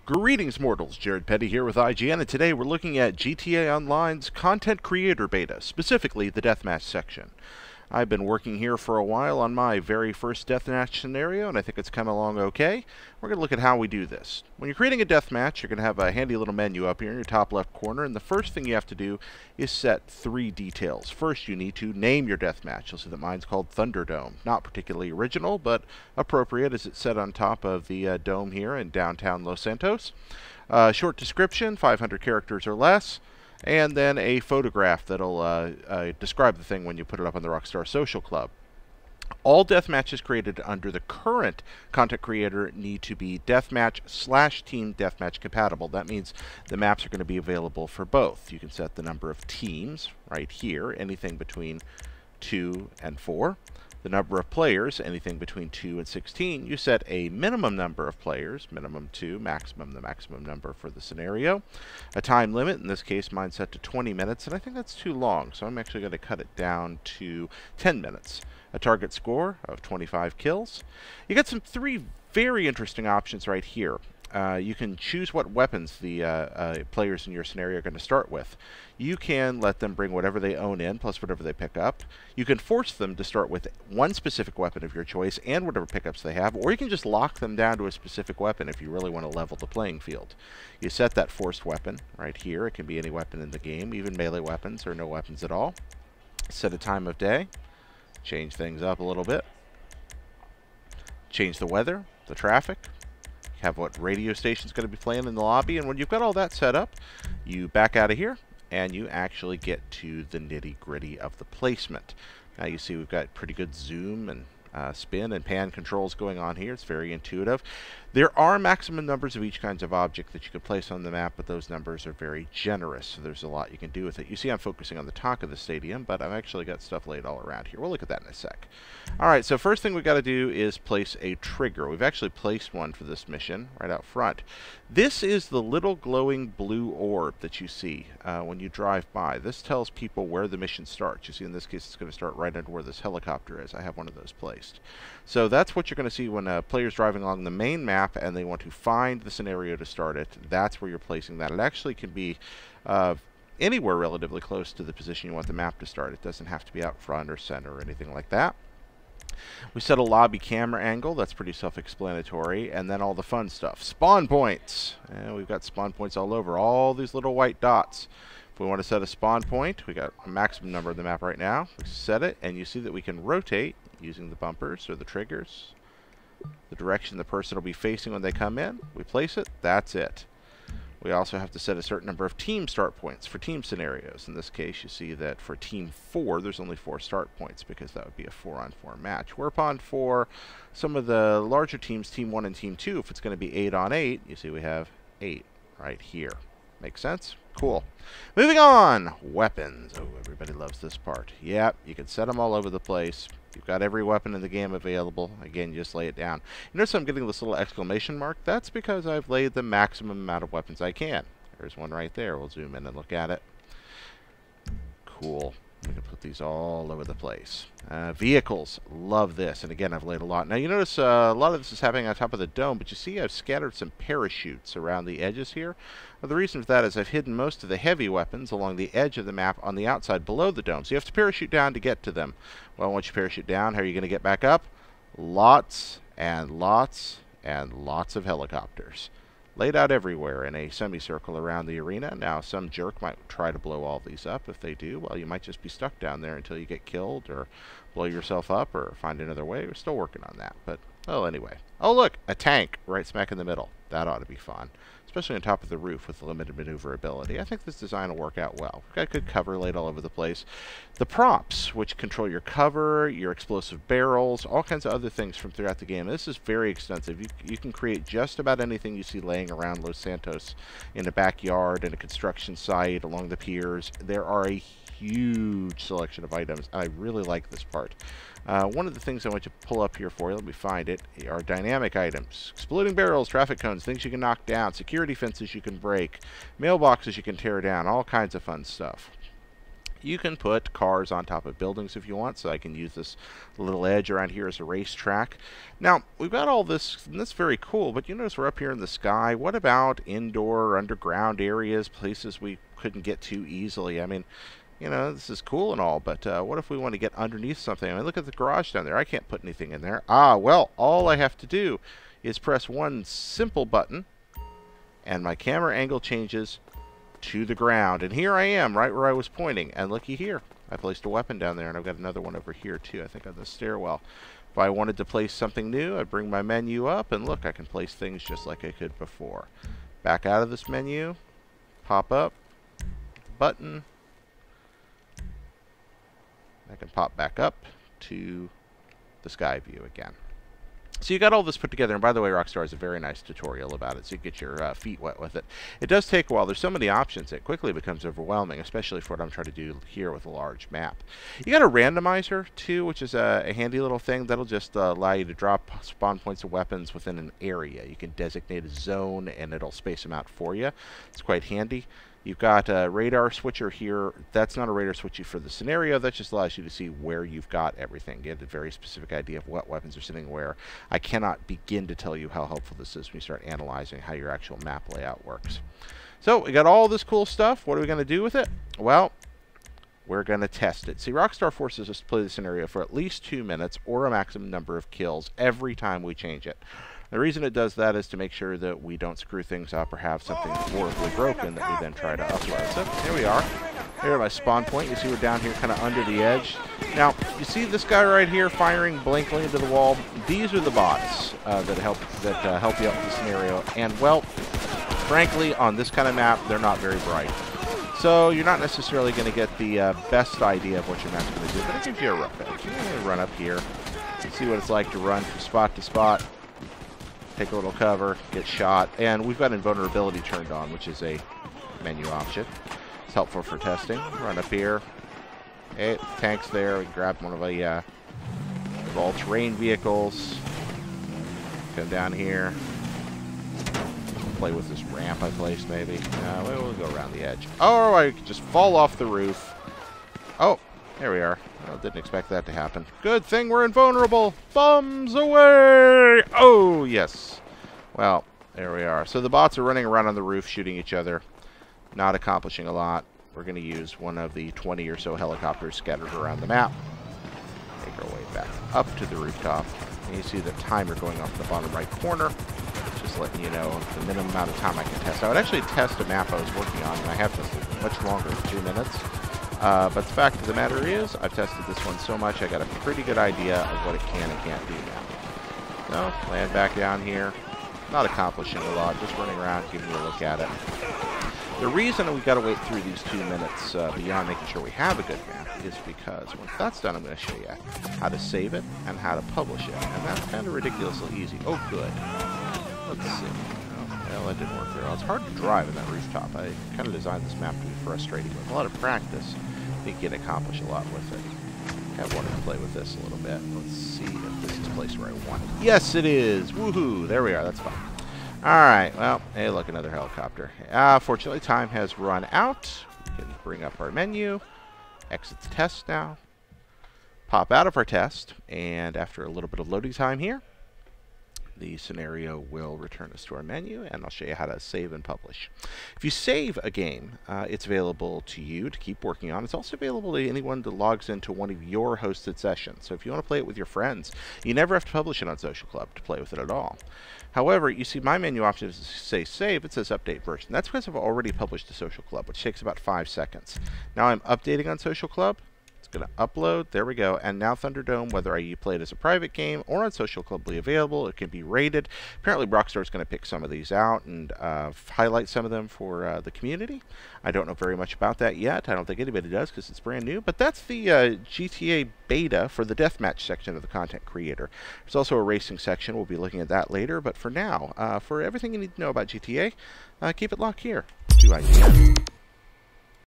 Greetings, mortals. Jared Petty here with IGN, and today we're looking at GTA Online's Content Creator Beta, specifically the Deathmatch section. I've been working here for a while on my very first Deathmatch scenario, and I think it's come along okay. We're going to look at how we do this. When you're creating a Deathmatch, you're going to have a handy little menu up here in your top left corner, and the first thing you have to do is set 3 details. First, you need to name your Deathmatch. You'll see that mine's called Thunderdome. Not particularly original, but appropriate as it's set on top of the dome here in downtown Los Santos. Short description, 500 characters or less. And then a photograph that'll describe the thing when you put it up on the Rockstar Social Club. All deathmatches created under the current content creator need to be deathmatch/team deathmatch compatible. That means the maps are going to be available for both. You can set the number of teams right here, anything between 2 and 4. The number of players, anything between 2 and 16. You set a minimum number of players, minimum 2, maximum, the maximum number for the scenario. A time limit, in this case mine's set to 20 minutes, and I think that's too long, so I'm actually going to cut it down to 10 minutes. A target score of 25 kills. You got some 3 very interesting options right here. You can choose what weapons the players in your scenario are going to start with. You can let them bring whatever they own in, plus whatever they pick up. You can force them to start with one specific weapon of your choice and whatever pickups they have, or you can just lock them down to a specific weapon if you really want to level the playing field. You set that forced weapon right here. It can be any weapon in the game, even melee weapons or no weapons at all. Set a time of day. Change things up a little bit. Change the weather, the traffic. Have what radio station's going to be playing in the lobby, and when you've got all that set up, you back out of here and you actually get to the nitty-gritty of the placement. Now you see we've got pretty good zoom and spin and pan controls going on here. It's very intuitive. There are maximum numbers of each kinds of object that you can place on the map, but those numbers are very generous, so there's a lot you can do with it. You see I'm focusing on the top of the stadium, but I've actually got stuff laid all around here. We'll look at that in a sec. Alright, so first thing we've got to do is place a trigger. We've actually placed one for this mission right out front. This is the little glowing blue orb that you see when you drive by. This tells people where the mission starts. You see in this case it's going to start right under where this helicopter is. I have one of those placed. So that's what you're going to see when a player's driving along the main map and they want to find the scenario to start it. That's where you're placing that. It actually can be anywhere relatively close to the position you want the map to start. It doesn't have to be out front or center or anything like that. We set a lobby camera angle. That's pretty self-explanatory. And then all the fun stuff. Spawn points. And we've got spawn points all over. All these little white dots. If we want to set a spawn point, we got a maximum number of the map right now. We set it, and you see that we can rotate using the bumpers or the triggers. The direction the person will be facing when they come in. We place it. That's it. We also have to set a certain number of team start points for team scenarios. In this case, you see that for Team 4, there's only 4 start points because that would be a 4-on-4 match. Whereupon for some of the larger teams, Team 1 and Team 2, if it's going to be 8-on-8, you see we have 8 right here. Make sense? Cool. Moving on. Weapons. Oh, everybody loves this part. Yep, you can set them all over the place. You've got every weapon in the game available. Again, you just lay it down. You notice I'm getting this little exclamation mark? That's because I've laid the maximum amount of weapons I can. There's one right there. We'll zoom in and look at it. Cool. We can put these all over the place. Vehicles. Love this. And again, I've laid a lot. Now, you notice a lot of this is happening on top of the dome, but you see I've scattered some parachutes around the edges here. Well, the reason for that is I've hidden most of the heavy weapons along the edge of the map on the outside below the dome. So you have to parachute down to get to them. Well, once you parachute down, how are you going to get back up? Lots and lots and lots of helicopters. Laid out everywhere in a semicircle around the arena. Now, some jerk might try to blow all these up. If they do, well, you might just be stuck down there until you get killed or blow yourself up or find another way. We're still working on that. But, well, anyway. Oh, look, a tank right smack in the middle. That ought to be fun, especially on top of the roof with limited maneuverability. I think this design will work out well. We've got good cover laid all over the place. The props, which control your cover, your explosive barrels, all kinds of other things from throughout the game. This is very extensive. You can create just about anything you see laying around Los Santos in a backyard, in a construction site, along the piers. There are a huge selection of items. I really like this part. One of the things I want to pull up here for you, let me find it, are dynamic items. Exploding barrels, traffic cones, things you can knock down, security fences you can break, mailboxes you can tear down, all kinds of fun stuff. You can put cars on top of buildings if you want, so I can use this little edge around here as a racetrack. Now, we've got all this, and that's very cool, but you notice we're up here in the sky. What about indoor or underground areas, places we couldn't get to easily? I mean, you know, this is cool and all, but what if we want to get underneath something? I mean, look at the garage down there. I can't put anything in there. Ah, well, all I have to do is press one simple button, and my camera angle changes to the ground. And here I am, right where I was pointing. And looky here. I placed a weapon down there, and I've got another one over here, too, I think on the stairwell. If I wanted to place something new, I'd bring my menu up, and look, I can place things just like I could before. Back out of this menu, pop up, button. I can pop back up to the sky view again. So you got all this put together, and by the way, Rockstar has a very nice tutorial about it, so you get your feet wet with it. It does take a while. There's so many options, it quickly becomes overwhelming, especially for what I'm trying to do here with a large map. You got a randomizer, too, which is a handy little thing that'll just allow you to drop spawn points of weapons within an area. You can designate a zone, and it'll space them out for you. It's quite handy. You've got a radar switcher here. That's not a radar switcher for the scenario. That just allows you to see where you've got everything. Get a very specific idea of what weapons are sitting where. I cannot begin to tell you how helpful this is when you start analyzing how your actual map layout works. So we got all this cool stuff. What are we going to do with it? Well, we're going to test it. See, Rockstar forces us to play the scenario for at least 2 minutes or a maximum number of kills every time we change it. The reason it does that is to make sure that we don't screw things up or have something horribly broken that we then try to upload. So here we are. Here at my spawn point. You see we're down here kind of under the edge. Now, you see this guy right here firing blankly into the wall? These are the bots that help you out with the scenario. And, well, frankly, on this kind of map, they're not very bright. So you're not necessarily going to get the best idea of what your map's going to do, but it gives you a rough edge. You're going to run up here, see what it's like to run from spot to spot. Take a little cover, get shot, and we've got invulnerability turned on, which is a menu option. It's helpful for testing. Run up here. Hey, tank's there. We can grab one of the all-terrain vehicles. Come down here. Play with this ramp I placed, maybe. We'll go around the edge. Oh, I could just fall off the roof. Oh, there we are. Well, didn't expect that to happen. Good thing we're invulnerable. Bombs away! Oh, yes. Well, there we are. So the bots are running around on the roof shooting each other. Not accomplishing a lot. We're going to use one of the 20 or so helicopters scattered around the map. Make our way back up to the rooftop. And you see the timer going off in the bottom right corner. Just letting you know the minimum amount of time I can test. I would actually test a map I was working on, and I have tested much longer than 2 minutes. But the fact of the matter is, I've tested this one so much, I got a pretty good idea of what it can and can't do now. So, land back down here. Not accomplishing a lot, just running around, giving you a look at it. The reason we've got to wait through these 2 minutes beyond making sure we have a good map is because once that's done, I'm going to show you how to save it and how to publish it. And that's kind of ridiculously easy. Oh, good. Let's see. Oh, well, that didn't work very well. It's hard to drive in that rooftop. I kind of designed this map to be frustrating. With a lot of practice, you can accomplish a lot with it. I wanted to play with this a little bit. Let's see if this is the place where I want it. Yes, it is. Woohoo! There we are. That's fine. Alright, well, hey, look, another helicopter. Fortunately, time has run out. We can bring up our menu. Exit the test now. Pop out of our test. And after a little bit of loading time here, the scenario will return us to our menu, and I'll show you how to save and publish. If you save a game, it's available to you to keep working on. It's also available to anyone that logs into one of your hosted sessions. So if you want to play it with your friends, you never have to publish it on Social Club to play with it at all. However, you see my menu option is to say save. It says update version. That's because I've already published to Social Club, which takes about 5 seconds. Now I'm updating on Social Club. Going to upload. There we go. And now Thunderdome, whether you play it as a private game or on Social Club, will be available. It can be rated. Apparently, Rockstar is going to pick some of these out and highlight some of them for the community. I don't know very much about that yet. I don't think anybody does because it's brand new. But that's the GTA beta for the Deathmatch section of the content creator. There's also a racing section. We'll be looking at that later. But for now, for everything you need to know about GTA, keep it locked here to IGN.